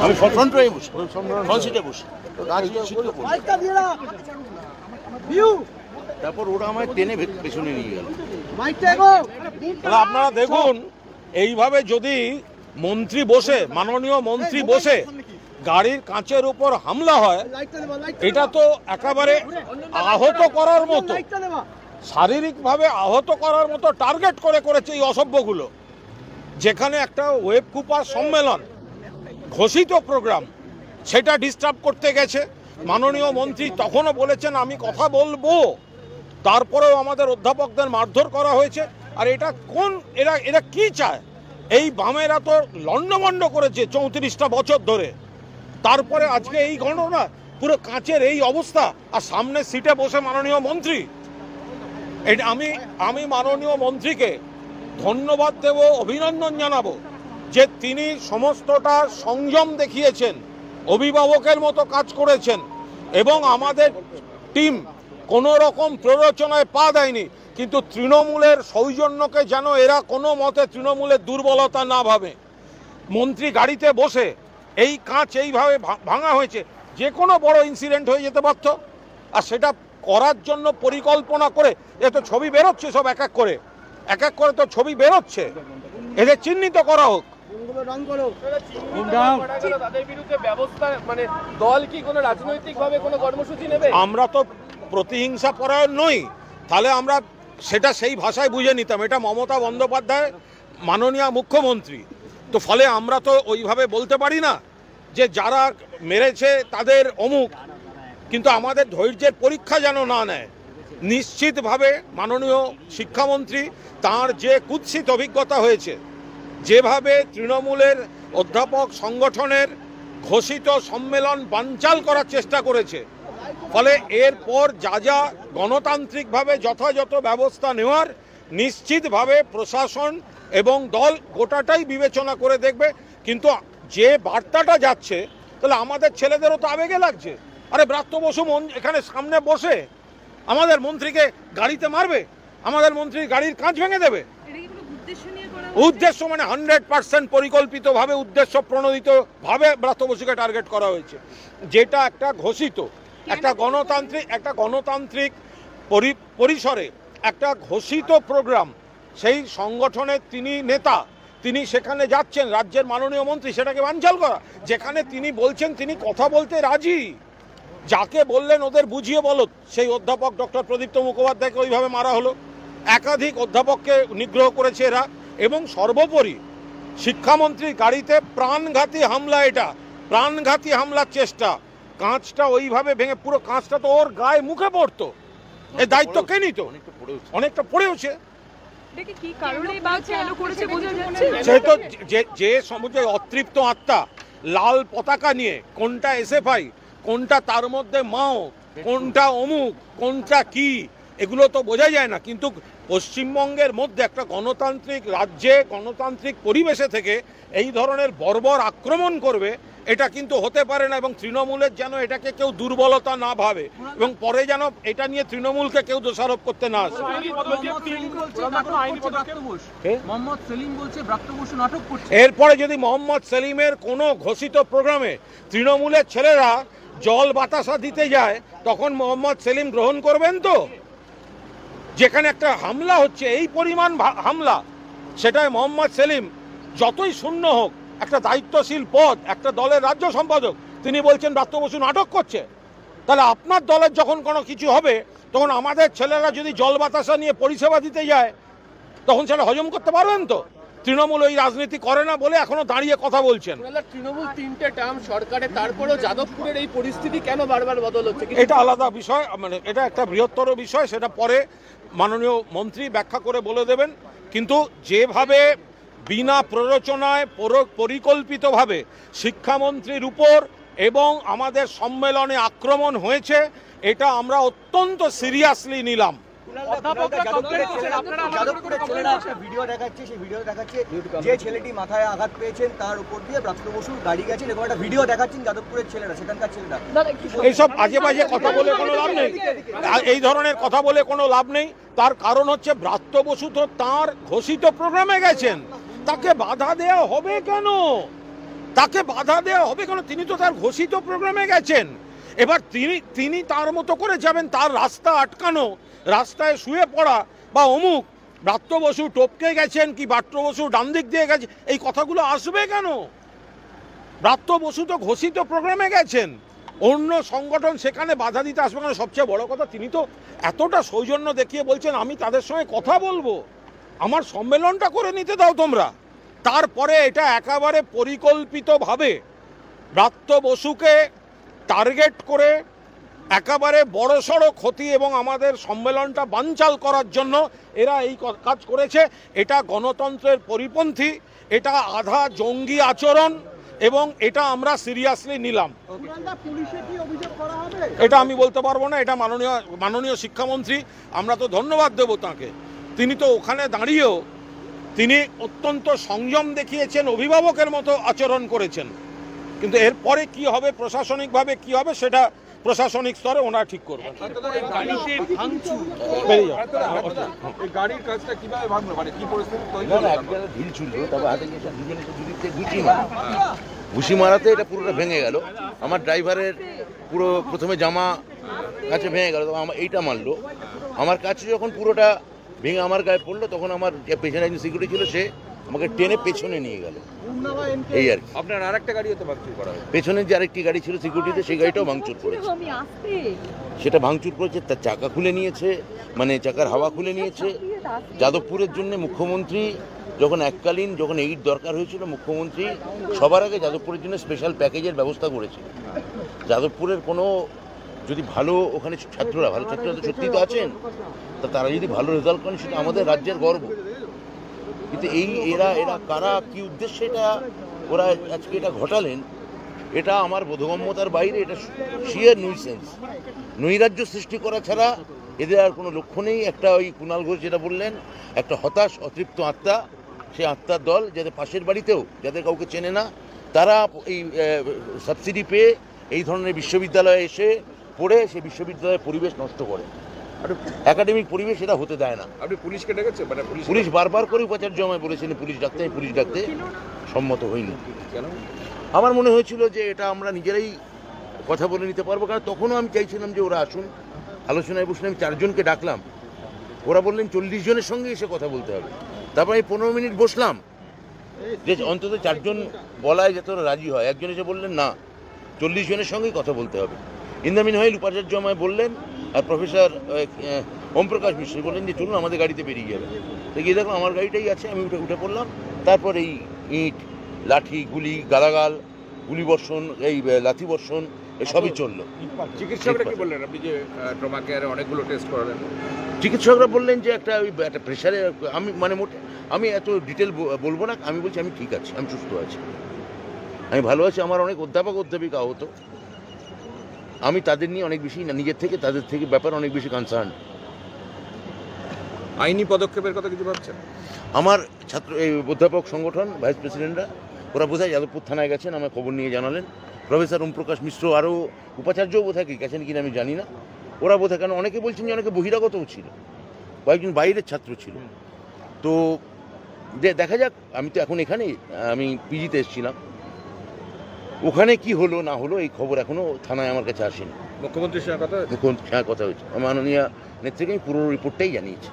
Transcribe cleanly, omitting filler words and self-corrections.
আমি ফ্রন্ট রয়ে বসি, ফ্রন্ট সিটে বসি, তারপর ওরা আমায় টেনে পেছনে নিয়ে গেল। আপনারা দেখুন, এইভাবে যদি মন্ত্রী বসে, মাননীয় মন্ত্রী বসে গাড়ির কাঁচের উপর হামলা হয়, এটা তো একেবারে আহত করার মতো, শারীরিকভাবে আহত করার মতো টার্গেট করে করেছে এই অসভ্যগুলো। যেখানে একটা ওয়েব কুপার সম্মেলন, ঘোষিত প্রোগ্রাম, সেটা ডিস্টার্ব করতে গেছে। মাননীয় মন্ত্রী তখনও বলেছেন আমি কথা বলবো, তারপরেও আমাদের অধ্যাপকদের মারধর করা হয়েছে। আর এটা কোন, এরা কি চায়? এই বামেরা তো লন্ডভন্ড করেছে 34টা বছর ধরে, তারপরে আজকে এই ঘটনা, পুরো কাঁচের এই অবস্থা, আর সামনে সিটে বসে মাননীয় মন্ত্রী। আমি মাননীয় মন্ত্রীকে ধন্যবাদ দেব, অভিনন্দন জানাবো যে তিনি সমস্তটা সংযম দেখিয়েছেন, অভিভাবকের মতো কাজ করেছেন, এবং আমাদের টিম কোনো রকম প্ররোচনায় পা দেয়নি। কিন্তু তৃণমূলের সৌজন্যকে যেন এরা কোনো মতে তৃণমূলের দুর্বলতা না ভাবে। মন্ত্রী গাড়িতে বসে, এই কাঁচ এইভাবে ভাঙা হয়েছে, যে কোনো বড় ইনসিডেন্ট হয়ে যেতে পারত, আর সেটা করার জন্য পরিকল্পনা করে, এ তো ছবি বেরোচ্ছে, সব এক এক করে তো ছবি বেরোচ্ছে, এদের চিহ্নিত করা হোক। আমরা তো প্রতিহিংসা পরায়ণ নই, তাহলে আমরা সেটা সেই ভাষায় বুঝে নিতাম। এটা মমতা বন্দ্যোপাধ্যায় মাননীয় মুখ্যমন্ত্রী, তো ফলে আমরা তো ওইভাবে বলতে পারি না যে যারা মেরেছে তাদের অমুক, কিন্তু আমাদের ধৈর্যের পরীক্ষা যেন না নেয়। নিশ্চিতভাবে মাননীয় শিক্ষামন্ত্রী, তার যে কুৎসিত অভিজ্ঞতা হয়েছে, যেভাবে তৃণমূলের অধ্যাপক সংগঠনের ঘোষিত সম্মেলন বানচাল করার চেষ্টা করেছে, ফলে এরপর যা গণতান্ত্রিকভাবে যথাযথ ব্যবস্থা নেওয়ার নিশ্চিতভাবে প্রশাসন এবং দল গোটাটাই বিবেচনা করে দেখবে। কিন্তু যে বার্তাটা যাচ্ছে, তাহলে আমাদের ছেলেদেরও তো আবেগে লাগছে। আরে ব্রাত্য বসু এখানে সামনে বসে আমাদের মন্ত্রীকে গাড়িতে মারবে, আমাদের মন্ত্রী গাড়ির কাঁচ ভেঙে দেবে। উদ্দেশ্য মানে 100% পরিকল্পিতভাবে, উদ্দেশ্য প্রণোদিতভাবে ব্রাত্য বসুকে টার্গেট করা হয়েছে, যেটা একটা ঘোষিত, একটা গণতান্ত্রিক পরিসরে একটা ঘোষিত প্রোগ্রাম। সেই সংগঠনের তিনি নেতা, তিনি সেখানে যাচ্ছেন, রাজ্যের মাননীয় মন্ত্রী, সেটাকে বানচাল করা। যেখানে তিনি বলছেন তিনি কথা বলতে রাজি, যাকে বললেন ওদের বুঝিয়ে বলো, সেই অধ্যাপক ডক্টর প্রদীপ্ত মুখোপাধ্যায়কে ওইভাবে মারা হলো। একাধিক অধ্যাপককে নিগ্রহ করেছে এরা, এবং সর্বোপরি শিক্ষামন্ত্রীর গাড়িতে প্রাণঘাতী হামলা, এটা প্রাণঘাতী হামলার চেষ্টা। কাঁচটা ওইভাবে ভেঙে, পুরো কাঁচটা তো ওর গায়ে মুখে পড়তো, এই দায়িত্ব কে নিত? অনেকটা পড়েওছে। সেহেতু যে সমুদ্রে অতৃপ্ত আত্মা লাল পতাকা নিয়ে, কোনটা এসএফআই, কোনটা তার মধ্যে মাও, কোনটা অমুক, কোনটা কি, এগুলো তো বোঝা যায় না। কিন্তু পশ্চিমবঙ্গের মধ্যে একটা গণতান্ত্রিক রাজ্যে, গণতান্ত্রিক পরিবেশে থেকে এই ধরনের বর্বর আক্রমণ করবে, এটা কিন্তু হতে পারে না। এবং তৃণমূলের যেন এটাকে কেউ দুর্বলতা না ভাবে, এবং পরে যেন এটা নিয়ে তৃণমূলকে কেউ দোষারোপ করতে না আসে। এরপরে যদি মোহাম্মদ সেলিমের কোনো ঘোষিত প্রোগ্রামে তৃণমূলের ছেলেরা জল বাতাসা দিতে যায়, তখন মোহাম্মদ সেলিম গ্রহণ করবেন তো? যেখানে একটা হামলা হচ্ছে, এই পরিমাণ হামলা, সেটাই মোহাম্মদ সেলিম যতই শূন্য হোক, একটা দায়িত্বশীল পদ, একটা দলের রাজ্য সম্পাদক, তিনি বলছেন ব্রাত্য বসু নাটক করছে। তাহলে আপনার দলের যখন কোনো কিছু হবে, তখন আমাদের ছেলেরা যদি জল বাতাসা নিয়ে পরিষেবা দিতে যায়, তখন সেটা হজম করতে পারবেন তো? তৃণমূল ওই রাজনীতি করে না বলে এখনো দাঁড়িয়ে কথা বলছেন। তৃণমূল 3টে টার্ম সরকারে, তারপরেও যাদবপুরের এই পরিস্থিতি কেন বারবার বদল হচ্ছে? এটা আলাদা বিষয়, মানে এটা একটা বৃহত্তর বিষয়, সেটা পরে মাননীয় মন্ত্রী ব্যাখ্যা করে বলে দেবেন। কিন্তু যেভাবে বিনা প্ররোচনায় পরিকল্পিতভাবে শিক্ষামন্ত্রীর উপর এবং আমাদের সম্মেলনে আক্রমণ হয়েছে, এটা আমরা অত্যন্ত সিরিয়াসলি নিলাম। ভিডিও দেখাচ্ছে, সেই ভিডিও দেখাচ্ছে যে ছেলেটি মাথায় আঘাত পেয়েছেন তার উপর দিয়ে ব্রাত্য বসু গাড়ি গেছেন, এবং একটা ভিডিও দেখাচ্ছেন যাদবপুরের ছেলেরা, সেখানকার ছেলেরা। এইসব আজে বাজে কথা বলে কোনো লাভ নেই, এই ধরনের কথা বলে কোনো লাভ নেই। তার কারণ হচ্ছে ব্রাত্য বসু তো তাঁর ঘোষিত প্রোগ্রামে গেছেন, তাকে বাধা দেওয়া হবে কেন? তাকে বাধা দেওয়া হবে কেন? তিনি তো তার ঘোষিত প্রোগ্রামে গেছেন। এবার তিনি তার মতো করে যাবেন, তার রাস্তা আটকানো, রাস্তায় শুয়ে পড়া বা অমুক ব্রাত্য বসু টপকে গেছেন কি ব্রাত্য বসু ডান দিক দিয়ে গেছে, এই কথাগুলো আসবে কেন? ব্রাত্য বসু তো ঘোষিত প্রোগ্রামে গেছেন, অন্য সংগঠন সেখানে বাধা দিতে আসবে কেন? সবচেয়ে বড় কথা, তিনি তো এতটা সৌজন্য দেখিয়ে বলছেন আমি তাদের সঙ্গে কথা বলবো, আমার সম্মেলনটা করে নিতে দাও তোমরা। তারপরে এটা একেবারে পরিকল্পিতভাবে ব্রাত্য বসুকে টার্গেট করে একেবারে বড়সড় ক্ষতি এবং আমাদের সম্মেলনটা বানচাল করার জন্য এরা এই কাজ করেছে। এটা গণতন্ত্রের পরিপন্থী, এটা আধা জঙ্গি আচরণ এবং এটা আমরা সিরিয়াসলি নিলাম। এটা আমি বলতে পারবো না, এটা মাননীয় শিক্ষামন্ত্রী, আমরা তো ধন্যবাদ দেব তাঁকে। তিনি তো ওখানে দাঁড়িয়েও তিনি অত্যন্ত সংযম দেখিয়েছেন, অভিভাবকের মতো আচরণ করেছেন। কিন্তু এরপরে কি হবে, প্রশাসনিকভাবে কি হবে, সেটা প্রশাসনিক স্তরে ওনারা ঠিক করবেন। গাড়ির কাজটা কিভাবে ভাঙলো, মানে কি পরিস্থিতি তৈরি না হলো? এক জায়গায় ঢিল ছিল, তবে হাতে গিয়ে দুজনে দুদিকে ঘুষি মারাতে এটা পুরোটা ভেঙে গেল। আমার ড্রাইভারের পুরো প্রথমে জামা কাছে ভেঙে গেল, তখন আমার এইটা মারলো। আমার কাছে যখন পুরোটা ভেঙে আমার গায়ে পড়লো, তখন আমার যে পেছনে একজন সিকিউরিটি ছিল সে আমাকে টেনে পেছনে নিয়ে গেল, এই আর কি। আপনার আরেকটা গাড়িও তো ভাঙচুর করা হয়েছে। পেছনের যে আরেকটি গাড়ি ছিল সিকিউরিটিতে, সেই গাড়িটাও ভাঙচুর করেছে। সেটা ভাঙচুর করেছে, তার চাকা খুলে নিয়েছে, মানে চাকার হাওয়া খুলে নিয়েছে। যাদবপুরের জন্য মুখ্যমন্ত্রী যখন এককালীন যখন এইড দরকার হয়েছিল, মুখ্যমন্ত্রী সবার আগে যাদবপুরের জন্য স্পেশাল প্যাকেজের ব্যবস্থা করেছিল। যাদবপুরের কোনো যদি ভালো ওখানে ছাত্ররা, ভালো ছাত্ররা তো সত্যিই তো আছেন, তা তারা যদি ভালো রেজাল্ট করেন সেটা আমাদের রাজ্যের গর্ব। কিন্তু এরা কারা, কি উদ্দেশ্যে এটা ওরা আজকে এটা ঘটালেন, এটা আমার বোধগম্যতার বাইরে। এটা শিয়ার নুইসেন্স, নৈরাজ্য সৃষ্টি করা ছাড়া এদের আর কোনো লক্ষ্য নেই। একটা ওই কুণাল ঘোষ যেটা বললেন, একটা হতাশ অতৃপ্ত আত্মা, সেই আত্মার দল, যাদের পাশের বাড়িতেও যাদের কাউকে চেনে না, তারা এই সাবসিডি পেয়ে এই ধরনের বিশ্ববিদ্যালয়ে এসে পড়ে সেই বিশ্ববিদ্যালয়ের পরিবেশ নষ্ট করে, একাডেমিক পরিবেশ এটা হতে দেয় না। আপনি পুলিশকে ডেকেছেন? মানে পুলিশ বারবার করে উপাচার্য আমায় বলেছেন পুলিশ ডাকতে, আমি পুলিশ ডাকতে সম্মত হইনি। কেন? আমার মনে হয়েছিল যে এটা আমরা নিজেরাই কথা বলে নিতে পারবো, কারণ তখনও আমি চাইছিলাম যে ওরা আসুন, আলোচনায় বসলে। আমি 4 জনকে ডাকলাম, ওরা বললেন 40 জনের সঙ্গে এসে কথা বলতে হবে। তারপর আমি 15 মিনিট বসলাম যে অন্তত 4 জন বলায় যাতে ওরা রাজি হয়। একজন এসে বললেন না, 40 জনের সঙ্গেই কথা বলতে হবে। ইন্দামিন হয়ে উপাচার্য আমায় বললেন, আর প্রফেসর ওমপ্রকাশ মিশ্র বললেন যে চলুন আমাদের গাড়িতে বেরিয়ে যাবে। তো গিয়ে দেখলাম আমার গাড়িটাই আছে, আমি উঠে পড়লাম। তারপর এই ইট, লাঠি, গুলি, গালাগাল, গুলি বর্ষণ, এই লাঠি বর্ষণ, এসবই চললো। চিকিৎসকরা কি বললেন? আপনি যে ট্রমা কেয়ারে অনেকগুলো টেস্ট করালেন, চিকিৎসকরা বললেন যে একটা প্রেশারে, আমি মানে আমি এত ডিটেল বলবো না। আমি বলছি আমি ঠিক আছি, আমি সুস্থ আছি, আমি ভালো আছি। আমার অনেক অধ্যাপক অধ্যাপিকা আহত, আমি তাদের নিয়ে অনেক বেশি, নিজের থেকে তাদের থেকে ব্যাপার অনেক বেশি কনসার্ন। আইনি পদক্ষেপের কথা কিছু ভাবছেন? আমার ছাত্র এই অধ্যাপক সংগঠন ভাইস প্রেসিডেন্টরা, ওরা বোধহয় যাদবপুর থানায় গেছেন, আমার খবর নিয়ে জানালেন। প্রফেসর ওমপ্রকাশ মিশ্র আরও উপাচার্যও বোধহয় গেছেন কিনা আমি জানি না। ওরা বোধহয়, কেন অনেকে বলছেন যে অনেকে বহিরাগতও ছিল, কয়েকজন বাইরের ছাত্র ছিল। তো দেখা যাক। আমি তো এখন এখানে, আমি পিজিতে এসেছিলাম, ওখানে কি হলো না হলো এই খবর এখনো থানায় আমার কাছে আসেনি। মুখ্যমন্ত্রীর সঙ্গে কথা? মুখ্যমন্ত্রীর সঙ্গে কথা হয়েছে, মাননীয় নেত্রীকে আমি পুরো রিপোর্টটাই জানিয়েছি।